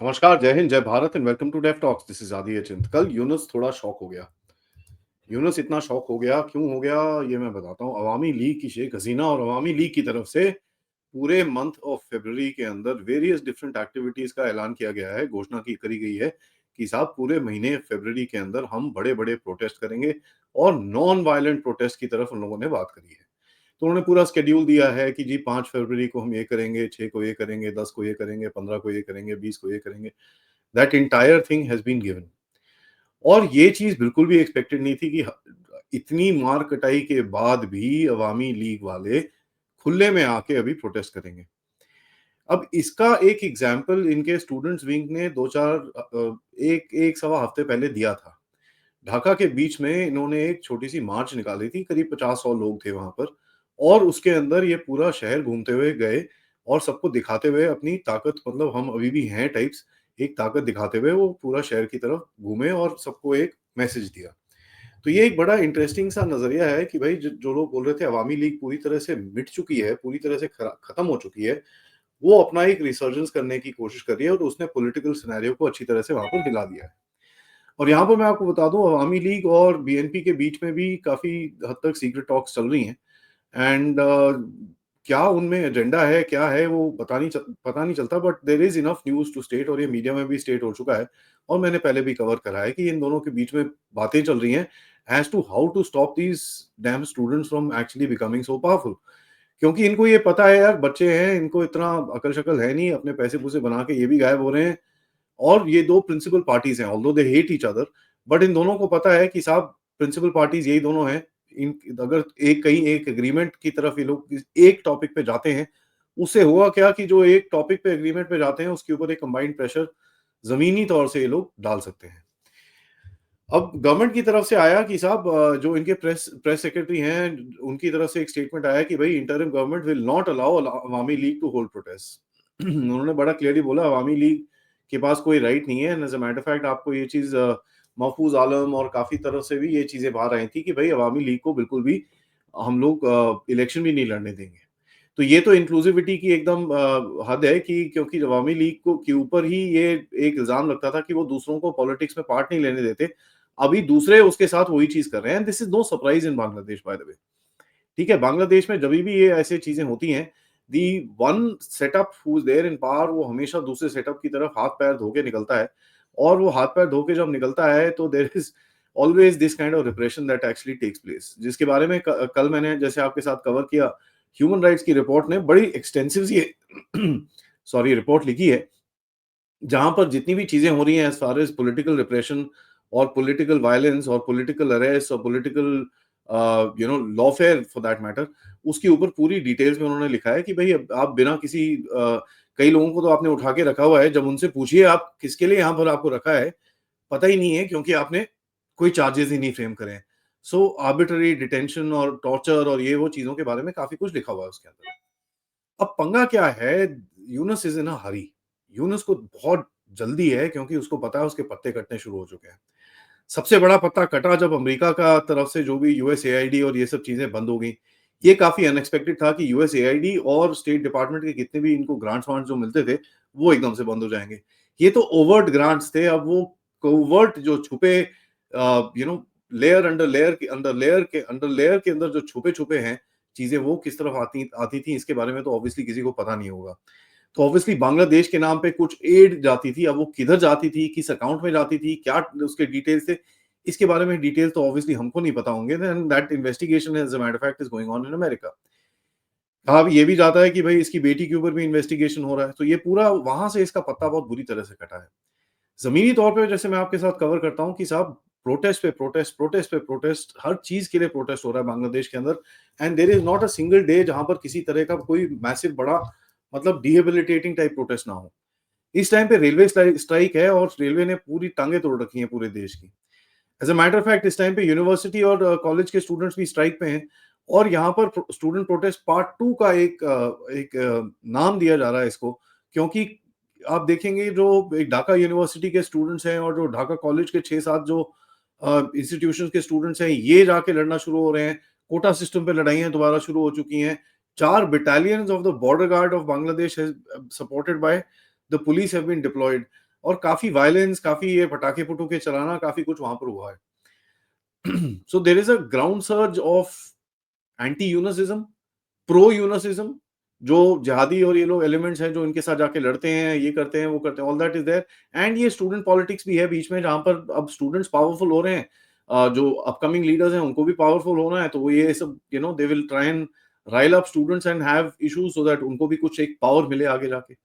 नमस्कार, जय हिंद, जय Bharat and welcome to Dev talks. This is Adi Achint. कल यूनुस थोड़ा शॉक हो गया। यूनुस इतना शॉक हो गया, क्यों हो गया ये मैं बताता हूँ। अवामी लीग की शेख हसीना और अवामी लीग की तरफ से पूरे मंथ ऑफ फरवरी के अंदर वेरियस डिफरेंट एक्टिविटीज का ऐलान किया गया है, घोषणा की करी गई है कि साहब पूरे महीने फरवरी के अंदर हम बड़े-बड़े प्रोटेस्ट करेंगे और नॉन वायलेंट प्रोटेस्ट की तरफ उन लोगों ने बात करी है। तो उन्होंने पूरा शेड्यूल दिया है कि जी 5 फरवरी को हम ये करेंगे, 6 को ये करेंगे, 10 को ये करेंगे, 15 को ये करेंगे, 20 को ये करेंगे। That entire thing has been given. और ये चीज बिल्कुल भी एक्सपेक्टेड नहीं थी कि इतनी मार कटाई के बाद भी अवामी लीग वाले खुले में आके अभी प्रोटेस्ट करेंगे। अब इसका एक एग्जाम्पल इनके स्टूडेंट्स विंग ने दो चार एक एक सवा हफ्ते पहले दिया था। ढाका के बीच में इन्होंने एक छोटी सी मार्च निकाली थी, करीब 50-100 लोग थे वहां पर। और उसके अंदर ये पूरा शहर घूमते हुए गए और सबको दिखाते हुए अपनी ताकत, मतलब हम अभी भी हैं टाइप्स, एक ताकत दिखाते हुए वो पूरा शहर की तरफ घूमे और सबको एक मैसेज दिया। तो ये एक बड़ा इंटरेस्टिंग सा नजरिया है कि भाई जो लोग बोल रहे थे अवामी लीग पूरी तरह से मिट चुकी है, पूरी तरह से खत्म हो चुकी है, वो अपना एक रिसर्जेंस करने की कोशिश कर रही है और उसने पॉलिटिकल सिनेरियो को अच्छी तरह से वहां पर हिला दिया है। और यहाँ पर मैं आपको बता दूं, अवामी लीग और बीएनपी के बीच में भी काफी हद तक सीक्रेट टॉक्स चल रही हैं। एंड क्या उनमें एजेंडा है, क्या है, वो पता नहीं चलता, but there is enough news to state, और ये मीडिया में भी स्टेट हो चुका है और मैंने पहले भी कवर करा है कि इन दोनों के बीच में बातें चल रही हैं as to how to stop these damn students from actually becoming so powerful. क्योंकि इनको ये पता है यार, बच्चे हैं, इनको इतना अकल शक्ल है नहीं, अपने पैसे पूसे बना के ये भी गायब हो रहे हैं। और ये दो प्रिंसिपल पार्टीज हैं, although they hate each other, but in दोनों को पता है कि साहब प्रिंसिपल पार्टीज यही दोनों हैं। इन अगर एक कहीं एक एग्रीमेंट की तरफ ये लोग एक टॉपिक पे जाते हैं, उससे हुआ क्या कि जो एक टॉपिक पे एग्रीमेंट पे जाते हैं उसके ऊपर एक कंबाइंड प्रेशर जमीनी तौर से ये लोग डाल सकते हैं। अब गवर्नमेंट की तरफ से आया कि साहब जो इनके प्रेस प्रेस सेक्रेटरी हैं, उनकी तरफ से एक स्टेटमेंट आया कि भाई interim government will not allow Awami League to hold protest. उन्होंने बड़ा क्लियरली बोला अवामी लीग के पास कोई राइट नहीं है। एज अ मैटर फैक्ट आपको ये चीज महफूज आलम और काफी तरफ से भी ये चीजें बाहर आई थी कि भाई अवामी लीग को बिल्कुल भी हम लोग इलेक्शन भी नहीं लड़ने देंगे। तो ये तो इंक्लूसिविटी की एकदम हद है कि क्योंकि अवामी लीग को के ऊपर ही ये एक इल्जाम लगता था कि वो दूसरों को पॉलिटिक्स में पार्ट नहीं लेने देते। अभी दूसरे उसके साथ वही चीज कर रहे हैं। This is no surprise in Bangladesh, by the way. ठीक है, बांग्लादेश में जब भी ये ऐसे चीजें होती हैं, the one setup who is there in power वो हमेशा दूसरे सेटअप की तरफ हाथ पैर धो के निकलता है। और वो हाथ पैर धो के जब निकलता है तो there is always this kind of repression that actually takes place, जिसके बारे में कल मैंने जैसे आपके साथ कवर किया। ह्यूमन राइट्स की रिपोर्ट ने बड़ी एक्सटेंसिव सी सॉरी रिपोर्ट लिखी है, जहां पर जितनी भी चीजें हो रही हैं as far as political repression और पॉलिटिकल वायलेंस और पॉलिटिकल अरेस्ट और political lawfare for that matter, उसके ऊपर पूरी डिटेल्स में उन्होंने लिखा है कि भाई अब आप बिना किसी कई लोगों को तो आपने उठा के रखा हुआ है, जब उनसे पूछिए आप किसके लिए यहाँ पर आपको रखा है, पता ही नहीं है, क्योंकि आपने कोई चार्जेस ही नहीं फ्रेम करे हैं। सो आर्बिट्ररी डिटेंशन और टॉर्चर और ये वो चीजों के बारे में काफी कुछ लिखा हुआ है उसके अंदर। अब पंगा क्या है, यूनुस इज इन अ हरी। यूनुस को बहुत जल्दी है क्योंकि उसको पता है उसके पत्ते कटने शुरू हो चुके हैं। सबसे बड़ा पत्ता कटा जब अमेरिका का तरफ से जो भी यूएसएआईडी और ये सब चीजें बंद हो गई। ये काफी अनएक्सपेक्टेड था कि यूएसएआईडी और स्टेट डिपार्टमेंट के कितने भी इनको ग्रांट्स वांट्स जो मिलते थे वो एकदम से बंद हो जाएंगे। ये तो ओवर्ट ग्रांट्स थे, अब वो कोवर्ट जो छुपे लेयर अंडर लेयर के अंडर लेयर के अंडर लेयर के अंदर जो छुपे छुपे हैं चीजें, वो किस तरफ आती आती थी इसके बारे में तो ऑब्वियसली किसी को पता नहीं होगा। तो ऑब्वियसली बांग्लादेश के नाम पे कुछ एड जाती थी, अब वो किधर जाती थी, किस अकाउंट में जाती थी, क्या उसके डिटेल्स थे, इसके बारे में डिटेल्स तो ऑब्वियसली हमको नहीं पता होंगे। Then that investigation as a matter fact is going on in America. कहा अब ये भी जाता है कि भाई इसकी बेटी के ऊपर भी इन्वेस्टिगेशन हो रहा है, तो ये पूरा वहां से इसका पत्ता बहुत बुरी तरह से कटा है। जमीनी तौर पे जैसे मैं आपके साथ कवर करता हूँ कि साहब प्रोटेस्ट पे प्रोटेस्ट, प्रोटेस्ट पे प्रोटेस्ट, हर चीज के लिए प्रोटेस्ट हो रहा है बांग्लादेश के अंदर। And there is not a single day जहां पर किसी तरह का कोई मैसिव बड़ा, मतलब डिहेबिलिटेटिंग टाइप प्रोटेस्ट ना हो। इस टाइम पे रेलवे स्ट्राइक है और रेलवे ने पूरी टांगे तोड़ रखी हैं पूरे देश की। As a matter of fact इस टाइम पे यूनिवर्सिटी और कॉलेज के स्टूडेंट्स भी स्ट्राइक पे हैं। और यहाँ पर स्टूडेंट प्रोटेस्ट पार्ट 2 का नाम दिया जा रहा है इसको, क्योंकि आप देखेंगे जो एक ढाका यूनिवर्सिटी के स्टूडेंट्स हैं और जो ढाका कॉलेज के 6-7 जो इंस्टीट्यूशंस के स्टूडेंट्स हैं, ये जाके लड़ना शुरू हो रहे हैं। कोटा सिस्टम पे लड़ाइयाँ दोबारा शुरू हो चुकी हैं। 4 battalions of the border guard of Bangladesh supported by the police have been deployed. और काफी वायलेंस, काफी ये पटाखे पुटुके चलाना, काफी कुछ वहां पर हुआ है। So there is a ground surge of anti Yunusism, pro Yunusism, जो जिहादी और ये लोग एलिमेंट्स हैं जो इनके साथ जाके लड़ते हैं, ये करते हैं, वो करते हैं, all that is there. And ये स्टूडेंट पॉलिटिक्स भी है बीच में, जहां पर अब स्टूडेंट्स पावरफुल हो रहे हैं, जो अपकमिंग लीडर्स हैं उनको भी पावरफुल होना है, तो वो ये सब they will try and Rahul up students and have issues so that उनको भी कुछ एक पावर मिले आगे जाके।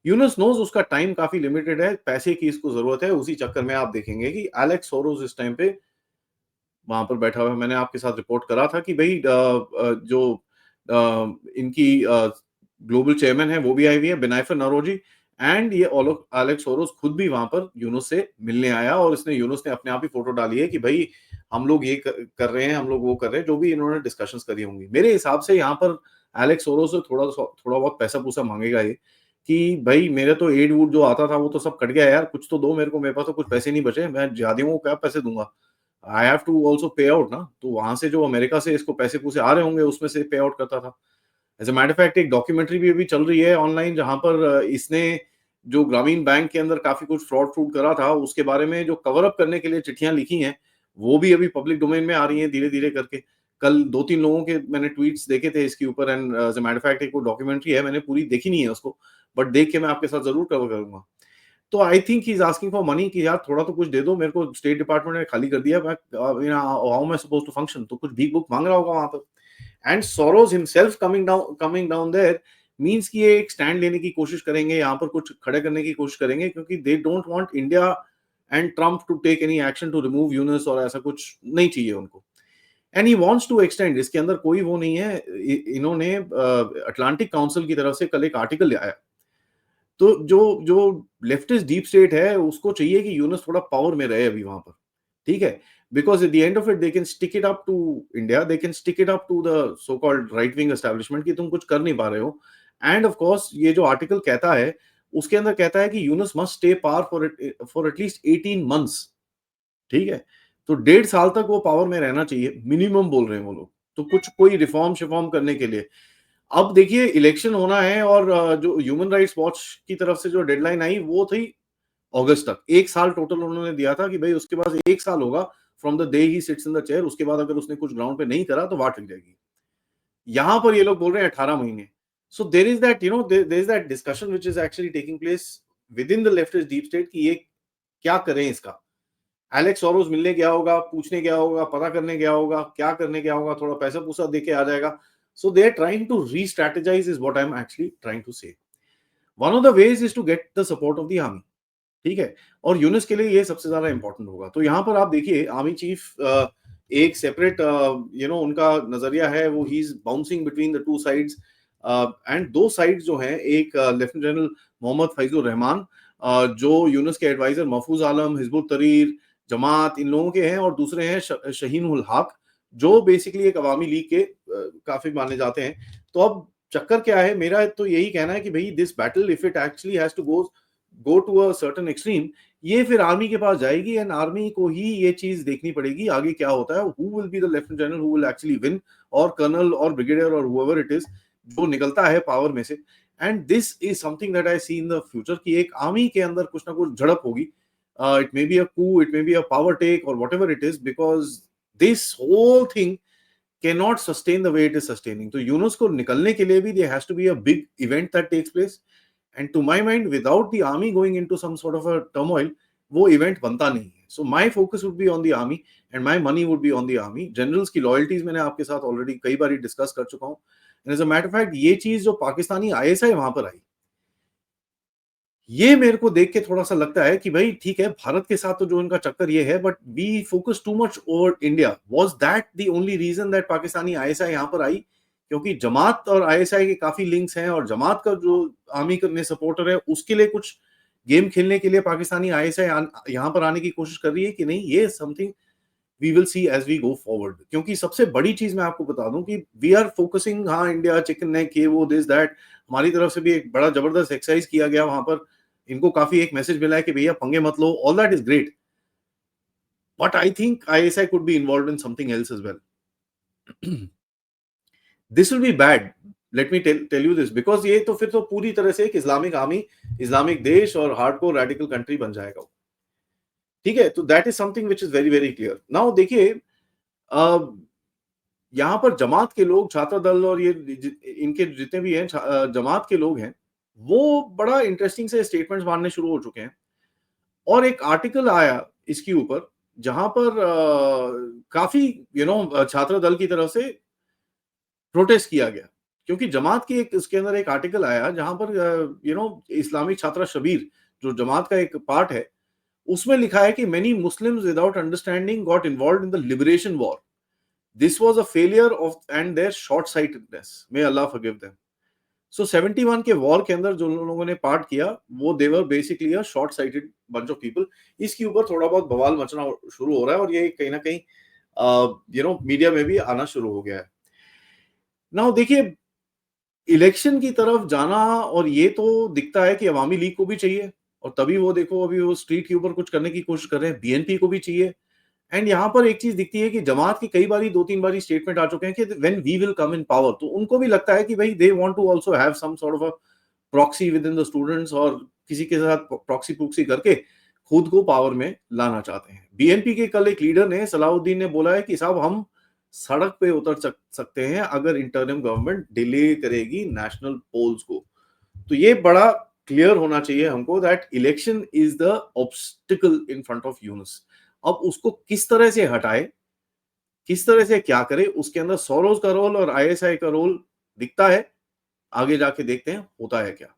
यूनस नोज उसका टाइम काफी लिमिटेड है, पैसे की इसको जरूरत है, उसी चक्कर में आप देखेंगे कि एलेक्स सोरोस इस टाइम पे वहां पर बैठा हुआ है। मैंने आपके साथ रिपोर्ट करा था कि भाई जो इनकी ग्लोबल चेयरमैन है वो भी आई हुई है, बेनाइफर नरोजी, एंड ये एलेक्स सोरोस खुद भी वहां पर यूनुस से मिलने आया, और इसने यूनुस ने अपने आप ही फोटो डाली है कि भाई हम लोग ये कर रहे हैं, हम लोग वो कर रहे हैं, जो भी इन्होंने डिस्कशंस करी होंगी। मेरे हिसाब से यहाँ पर एलेक्स सोरोस से थोड़ा बहुत पैसा पूसा मांगेगा ये, कि भाई मेरे तो एड वूड जो आता था वो तो सब कट गया यार, कुछ तो दो मेरे को, मेरे पास तो कुछ पैसे नहीं बचे, मैं जिहादियों को क्या पैसे दूंगा, I have to also pay out ना। तो वहां से जो अमेरिका से इसको पैसे पूसे आ रहे होंगे उसमें से पे आउट करता था। एज अ मैटर फैक्ट एक डॉक्यूमेंट्री भी अभी चल रही है ऑनलाइन, जहां पर इसने जो ग्रामीण बैंक के अंदर काफी कुछ फ्रॉड फ्रूड करा था उसके बारे में जो कवर अप करने के लिए चिट्ठियां लिखी हैं, वो भी अभी पब्लिक डोमेन में आ रही हैं धीरे धीरे करके। कल दो तीन लोगों के मैंने ट्वीट्स देखे थे इसके ऊपर, and as a matter fact एक वो डॉक्यूमेंट्री है, मैंने पूरी देखी नहीं है उसको, बट देख के मैं आपके साथ जरूर कवर करूंगा। तो I think he is asking for money कि यार थोड़ा तो कुछ दे दो मेरे को, स्टेट डिपार्टमेंट ने खाली कर दिया, मैं how am I suppose to function, तो कुछ भीख बुक मांग रहा होगा वहां पर। And Soros himself coming down there means कि ये एक स्टैंड लेने की कोशिश करेंगे, यहाँ पर कुछ खड़े करने की कोशिश करेंगे, क्योंकि they don't want India and Trump to take any action to remove Yunus, और ऐसा कुछ नहीं चाहिए उनको। And he wants to extend, इसके अंदर कोई वो नहीं है। इन्होंने अटलांटिक काउंसिल की तरफ से कल एक आर्टिकल आया, तो जो जो लेफ्टिस्ट डीप स्टेट है उसको चाहिए कि यूनुस थोड़ा पावर में रहे अभी वहां पर, ठीक है, because at the end of it they can stick it up to India, they can stick it up to the so called right wing establishment कि तुम कुछ कर नहीं पा रहे हो। एंड ऑफ कोर्स ये जो आर्टिकल कहता है उसके अंदर कहता है कि Yunus must stay power for at least 18 months, ठीक है, तो 1.5 साल तक वो पावर में रहना चाहिए मिनिमम, बोल रहे हैं वो लोग, तो कुछ कोई रिफॉर्म शिफॉर्म करने के लिए। अब देखिए इलेक्शन होना है, और जो ह्यूमन राइट्स वॉच की तरफ से जो डेडलाइन आई वो थी अगस्त तक, 1 साल टोटल उन्होंने दिया था कि भाई उसके बाद 1 साल होगा from the day he sits in the chair, उसके बाद अगर उसने कुछ ग्राउंड पे नहीं करा तो वाट लग जाएगी। यहां पर ये लोग बोल रहे हैं 18 महीने। So there is that there is that discussion which is actually taking place within the leftist deep state कि ये क्या करें इसका। एलेक्स सोरोस मिलने गया होगा, पूछने गया होगा, पता करने गया होगा, क्या करने गया होगा, थोड़ा पैसा पूसा देके आ जाएगा। So they are trying to re-strategize is what I am actually trying to say. One of the ways is to get the support of the army, ठीक है, और यूनिस के लिए ये सबसे ज्यादा इंपॉर्टेंट होगा। तो यहाँ पर आप देखिए आर्मी चीफ एक सेपरेट उनका नजरिया है, वो he is bouncing between the two sides, and दो साइड्स जो हैं, एक लेफ्टिनेंट जनरल मोहम्मद फैजुर रहमान, जो यूनिस के एडवाइजर महफूज आलम, हिजबुल तरीर, जमात, इन लोगों के हैं, और दूसरे हैं शहीन उल हक, जो बेसिकली एक अवामी लीग के काफी माने जाते हैं। तो अब चक्कर क्या है, मेरा तो यही कहना है कि भाई this battle if it actually has to go to a certain extreme, ये फिर आर्मी के पास जाएगी, एंड आर्मी को ही ये चीज देखनी पड़ेगी आगे क्या होता है, who will be the lieutenant general who will actually win, और कर्नल और ब्रिगेडियर और हुएवर इट इज जो निकलता है पावर में से। And this is something that I see in the future कि एक आर्मी के अंदर कुछ ना कुछ झड़प होगी। It may be a coup, it may be a power take, और whatever it is, because this whole thing cannot sustain the way it is sustaining. तो यूनुस को निकलने के लिए भी there has to be a big event that takes place. And to my mind, without the army going into some sort of a turmoil, वो event बनता नहीं है. So my focus would be on the army and my money would be on the army. Generals की loyalties मैंने आपके साथ already कई बार discuss कर चुका हूँ. And as a matter of fact, ये चीज जो पाकिस्तानी ISI वहां पर आई, ये मेरे को देख के थोड़ा सा लगता है कि भाई ठीक है, भारत के साथ तो जो इनका चक्कर ये है, but we focus too much over India. Was that the only reason that Pakistani ISI यहाँ पर आई? क्योंकि जमात और आईएसआई के काफी लिंक्स हैं, और जमात का जो आर्मी करने सपोर्टर है उसके लिए कुछ गेम खेलने के लिए पाकिस्तानी आईएसआई यहाँ पर आने की कोशिश कर रही है कि नहीं, ये something we will see as we go forward. क्योंकि सबसे बड़ी चीज मैं आपको बता दूं कि वी आर फोकसिंग, हाँ इंडिया चिकन नेक ये वो दिस दैट, हमारी तरफ से भी एक बड़ा जबरदस्त एक्सरसाइज किया गया वहां पर, इनको काफी एक मैसेज मिला है कि भैया पंगे मत लो, all that is great, but I think ISI could be involve in something else as well. This will be bad, let me tell you this, because ये तो फिर तो पूरी तरह से एक इस्लामिक आर्मी, इस्लामिक देश और हार्डकोर रेडिकल कंट्री बन जाएगा। ठीक है, तो that is something which is very very clear. Now देखिए, यहाँ पर जमात के लोग, छात्र दल और ये इनके जितने भी हैं जमात के लोग हैं, वो बड़ा इंटरेस्टिंग से स्टेटमेंट्स मारने शुरू हो चुके हैं। और एक आर्टिकल आया इसके ऊपर जहां पर काफी छात्र दल की तरफ से प्रोटेस्ट किया गया, क्योंकि जमात की एक उसके अंदर एक आर्टिकल आया जहां पर इस्लामिक छात्र शबीर, जो जमात का एक पार्ट है, उसमें लिखा है कि many Muslims without understanding got involved in the liberation war. This was a failure of and their short sightedness, may Allah forgive them. So 71 के वॉर के अंदर जो लोगों ने पार्ट किया, वो they were basically a short sighted bunch of people. इसके ऊपर थोड़ा बहुत बवाल मचना शुरू हो रहा है और ये कहीं ना कहीं मीडिया में भी आना शुरू हो गया है। नाउ देखिए, इलेक्शन की तरफ जाना, और ये तो दिखता है कि अवामी लीग को भी चाहिए, और तभी वो देखो अभी वो स्ट्रीट के ऊपर कुछ करने की कोशिश कर रहे हैं, बीएनपी को भी चाहिए। एंड यहाँ पर एक चीज दिखती है कि जमात की कई बारी 2-3 बारी स्टेटमेंट आ चुके हैं कि when we will come in power, तो उनको भी लगता है कि भाई they want to also have some sort of a proxy within the students, और किसी के साथ प्रॉक्सी प्रॉक्सी करके खुद को पावर में लाना चाहते हैं। बीएनपी के कल एक लीडर ने, सलाउद्दीन ने बोला है कि साहब हम सड़क पे उतर सकते हैं अगर इंटरिम गवर्नमेंट डिले करेगी नेशनल पोल्स को। तो ये बड़ा क्लियर होना चाहिए हमको that election is the obstacle in front of Yunus. अब उसको किस तरह से हटाए, किस तरह से क्या करे, उसके अंदर सोरोस का रोल और आईएसआई का रोल दिखता है। आगे जाके देखते हैं होता है क्या।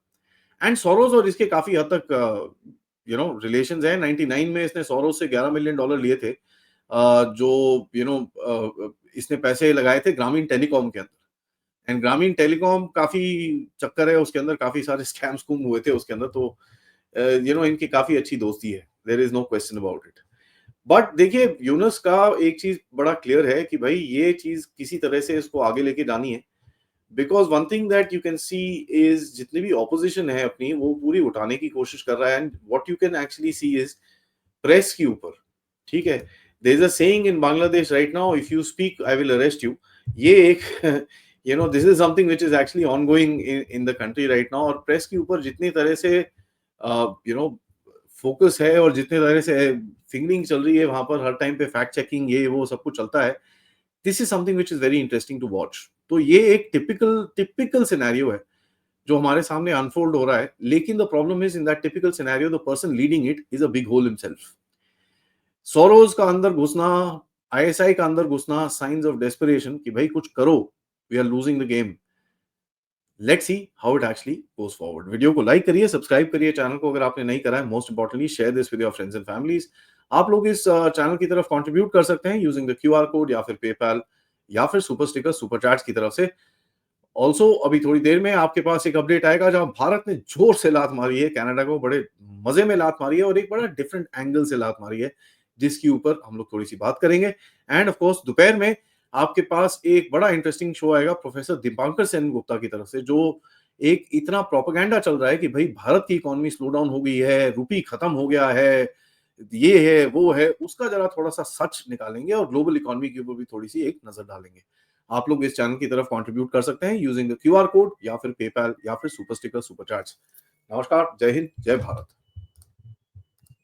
एंड सोरोस और इसके काफी हद तक रिलेशंस हैं। 99 में इसने सोरोस से $11 मिलियन लिए थे, जो इसने पैसे लगाए थे ग्रामीण टेलीकॉम के अंदर। एंड ग्रामीण टेलीकॉम काफी चक्कर है उसके अंदर, काफी सारे स्कैम स्कूम हुए थे उसके अंदर, तो इनकी काफी अच्छी दोस्ती है, there is no question about it. But देखिए, यूनुस का एक चीज बड़ा क्लियर है कि भाई ये चीज किसी तरह से इसको आगे लेके जानी है, because one thing that you can see is जितनी भी ऑपोजिशन है अपनी, वो पूरी उठाने की कोशिश कर रहा है। And what you can actually see is press के ऊपर, ठीक है, there is a saying in Bangladesh right now, if you speak I will arrest you. ये एक this is something which is actually ongoing in the country right now. और press के ऊपर जितनी तरह से फोकस है और जितने तरह से फिंगरिंग चल रही है वहां पर, हर टाइम पे फैक्ट चेकिंग ये वो सब कुछ चलता है। This is something which is very interesting to watch. तो ये एक टिपिकल टिपिकल सिनेरियो है जो हमारे सामने अनफोल्ड हो रहा है, लेकिन the problem is in that typical scenario the person leading it is a big hole himself. Soros का अंदर घुसना, आईएसआई का अंदर घुसना, साइंस ऑफ डेस्परेशन कि भाई कुछ करो, we are losing the game. Let's see how it actually goes forward. Video को लाइक करिए, सब्सक्राइब करिए चैनल को अगर आपने नहीं करा है। Most importantly share this with your friends and families. आप लोग इस चैनल की तरफ कंट्रीब्यूट कर सकते हैं यूजिंग द क्यूआर कोड या फिर पेपैल या फिर सुपर स्टिकर सुपर चैट्स की तरफ से। ऑल्सो अभी थोड़ी देर में आपके पास एक अपडेट आएगा जहां भारत ने जोर से लात मारी है कनाडा को, बड़े मजे में लात मारी है और एक बड़ा डिफरेंट एंगल से लात मारी है, जिसके ऊपर हम लोग थोड़ी सी बात करेंगे। एंड ऑफ कोर्स दोपहर में आपके पास एक बड़ा इंटरेस्टिंग शो आएगा प्रोफेसर दीपांकर सेन गुप्ता की तरफ से, जो एक इतना प्रोपेगेंडा चल रहा है कि भाई भारत की इकोनॉमी स्लो डाउन हो गई है, रुपी खत्म हो गया है, ये है वो है, उसका जरा थोड़ा सा सच निकालेंगे और ग्लोबल इकोनॉमी के ऊपर भी थोड़ी सी एक नजर डालेंगे। आप लोग इस चैनल की तरफ कंट्रीब्यूट कर सकते हैं यूजिंग द क्यूआर कोड या फिर पेपैल या फिर सुपर स्टिकर सुपर चैट्स। नमस्कार, जय हिंद, जय भारत।